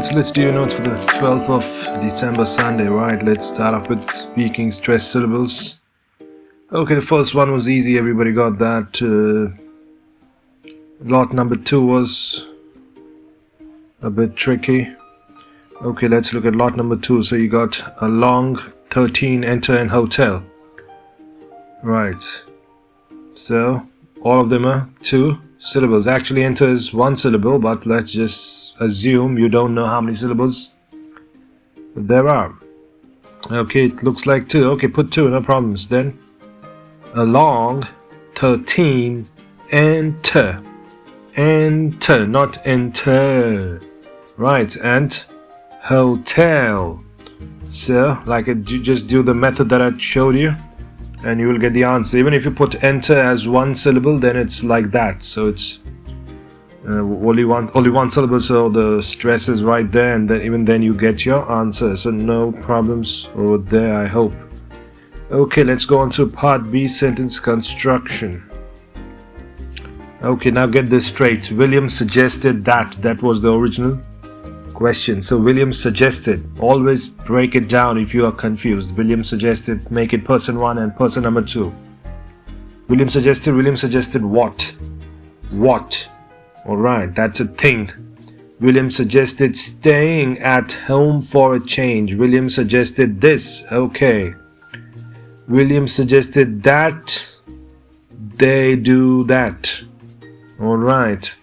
Alright, so let's do your notes for the 12th of December, Sunday. Right, let's start off with speaking stress syllables. Okay, the first one was easy, everybody got that. Lot number 2 was a bit tricky. Okay, let's look at lot number 2. So you got a long 13, enter and hotel. Right, so all of them are 2 syllables. Actually, enter is 1 syllable, but let's just assume you don't know how many syllables there are. Okay, it looks like 2. Okay, put 2, no problems. Then a long 13, enter, enter, not enter. Right, and hotel. So like just do the method that I showed you and you will get the answer. Even if you put enter as 1 syllable, then it's like that. So it's only one syllable, so the stress is right there, and then even then you get your answer. So no problems over there, I hope. Okay, let's go on to part B, sentence construction. Okay, now get this straight. William suggested that was the original question. So William suggested, always break it down if you are confused. William suggested, make it person 1 and person number 2. William suggested what? Alright, that's a thing. William suggested staying at home for a change. William suggested this. Okay. William suggested that they do that. Alright.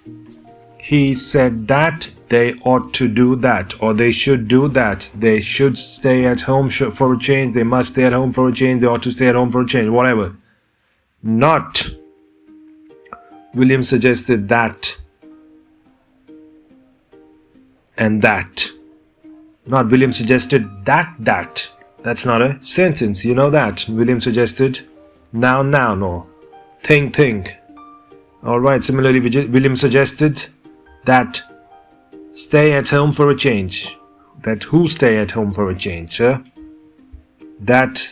He said that they ought to do that, or they should do that. They should stay at home for a change. They must stay at home for a change. They ought to stay at home for a change. Whatever. Not. William suggested that and that. Not William suggested that. That's not a sentence. You know that. William suggested noun, or thing. Alright, similarly, William suggested that stay at home for a change. That who stay at home for a change, sir? That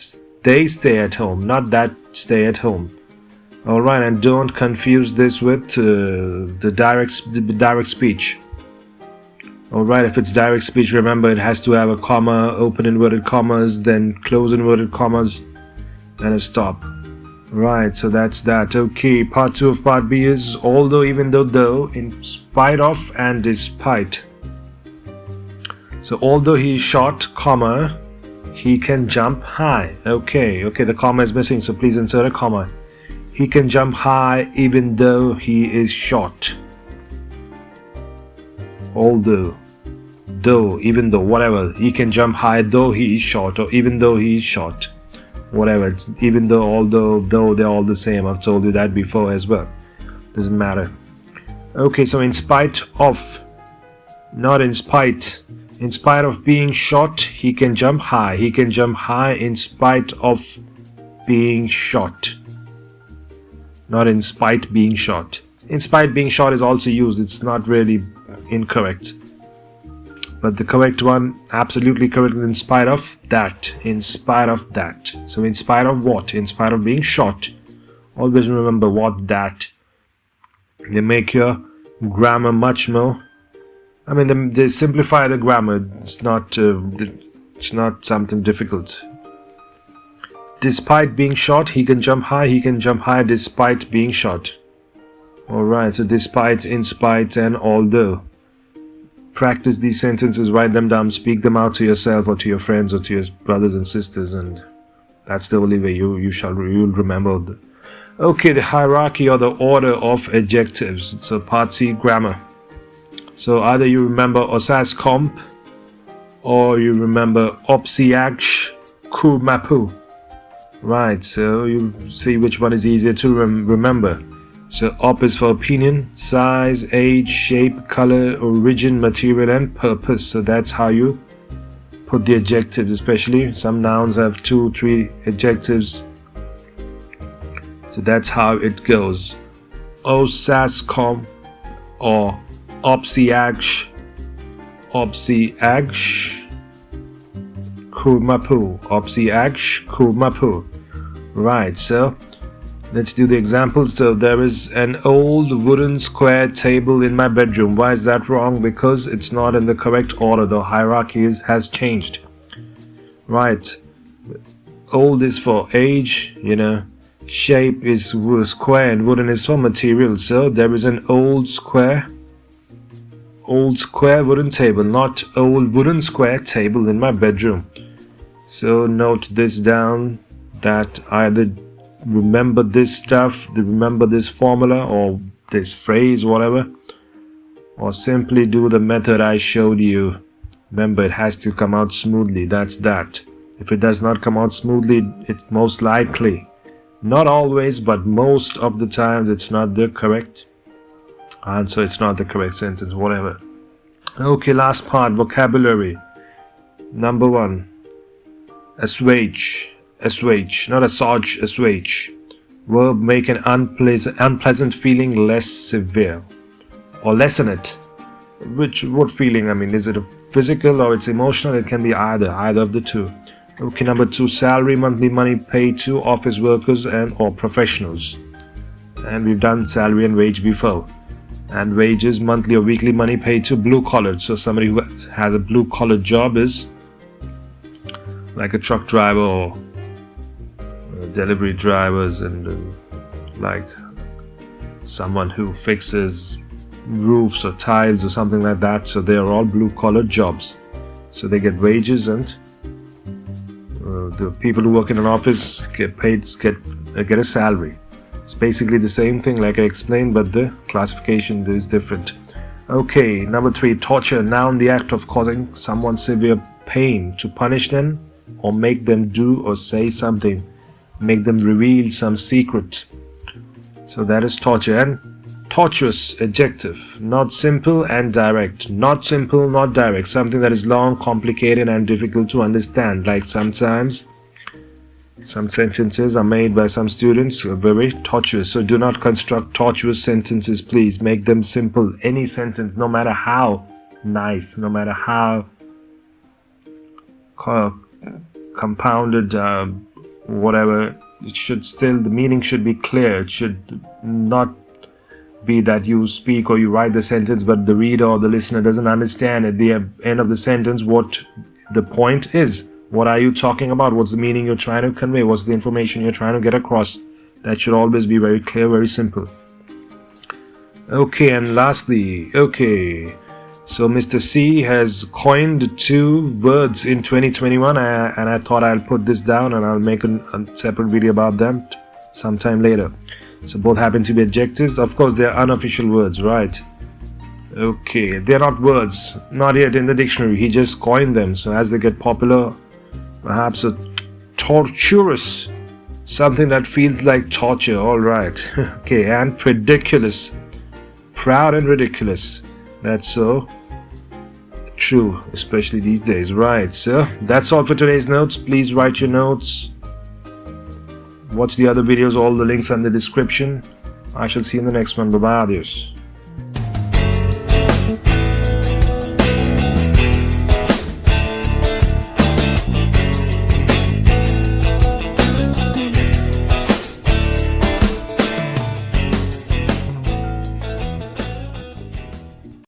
they stay at home, not that stay at home. Alright, and don't confuse this with the direct speech. Alright, if it's direct speech, remember it has to have a comma, open inverted commas, then close inverted commas, and a stop. Right, so that's that. Okay, part 2 of part B is although, even though, in spite of, and despite. So although he is short, comma, he can jump high. Okay, the comma is missing, so please insert a comma. He can jump high even though he is short. Although, even though, whatever. He can jump high though he is short, or even though he is short. Whatever. Even though, although, though, they're all the same. I've told you that before as well. Doesn't matter. Okay, so in spite of, not in spite. In spite of being short, he can jump high. He can jump high in spite of being short. Not in spite being short. In spite being short is also used. It's not really incorrect. But the correct one, absolutely correct, in spite of that. In spite of that. So in spite of what? In spite of being short. Always remember what, that. They make your grammar much more. I mean, they simplify the grammar. It's not something difficult. Despite being short, he can jump high. He can jump high despite being short. Alright, so despite, in spite, and although. Practice these sentences, write them down, speak them out to yourself or to your friends or to your brothers and sisters, and that's the only way you'll remember. Okay, the hierarchy or the order of adjectives. So part C, grammar. So either you remember osas comp, or you remember opsiaksh kumapu. Right, so you see which one is easier to remember. So op is for opinion, size, age, shape, color, origin, material, and purpose. So that's how you put the adjectives, especially some nouns have 2, 3 adjectives. So that's how it goes. Osascom or opsiaksh kumapu. Opsiaksh kumapu. Right, so Let's do the examples. So there is an old wooden square table in my bedroom. Why is that wrong? Because it's not in the correct order. The hierarchy has changed. Right. Old is for age, shape is square, and wooden is for material. So there is an old square wooden table, not old wooden square table in my bedroom. So note this down, that either remember this stuff, remember this formula or this phrase, whatever, or simply do the method I showed you. Remember, it has to come out smoothly. That's that. If it does not come out smoothly, it's most likely, not always, but most of the times, it's not the correct answer, it's not the correct sentence, whatever. Okay, last part, vocabulary. Number 1, assuage, not assuage, assuage. Verb, make an unpleasant feeling less severe, or lessen it. What feeling? I mean, is it a physical or it's emotional? It can be either of the two. Okay, number 2, salary, monthly money paid to office workers and or professionals. And we've done salary and wage before. And wages, monthly or weekly money paid to blue collar. So somebody who has a blue collar job is like a truck driver or delivery drivers, and like someone who fixes roofs or tiles or something like that. So they are all blue collar jobs. So they get wages, and the people who work in an office get a salary. It's basically the same thing like I explained, but the classification is different. Okay, number 3, torture, noun, the act of causing someone severe pain to punish them or make them do or say something, make them reveal some secret. So that is torture. And tortuous, adjective, not simple and direct. Not simple, not direct. Something that is long, complicated and difficult to understand. Like sometimes some sentences are made by some students who are very tortuous. So do not construct tortuous sentences, please. Make them simple. Any sentence, no matter how nice, no matter how compounded, whatever, it should still, the meaning should be clear. It should not be that you speak or you write the sentence but the reader or the listener doesn't understand at the end of the sentence what the point is. What are you talking about? What's the meaning you're trying to convey? What's the information you're trying to get across? That should always be very clear, very simple. Okay, and lastly, okay, so Mr. C has coined 2 words in 2021, and I thought I'll put this down and I'll make a separate video about them sometime later. So both happen to be adjectives. Of course, they're unofficial words, right? Okay, they're not words, not yet in the dictionary. He just coined them. So as they get popular, perhaps a torturous, something that feels like torture. All right. Okay, and ridiculous, proud and ridiculous. That's so true, especially these days. Right. So that's all for today's notes. Please write your notes. Watch the other videos, all the links are in the description. I shall see you in the next one. Bye bye, adios.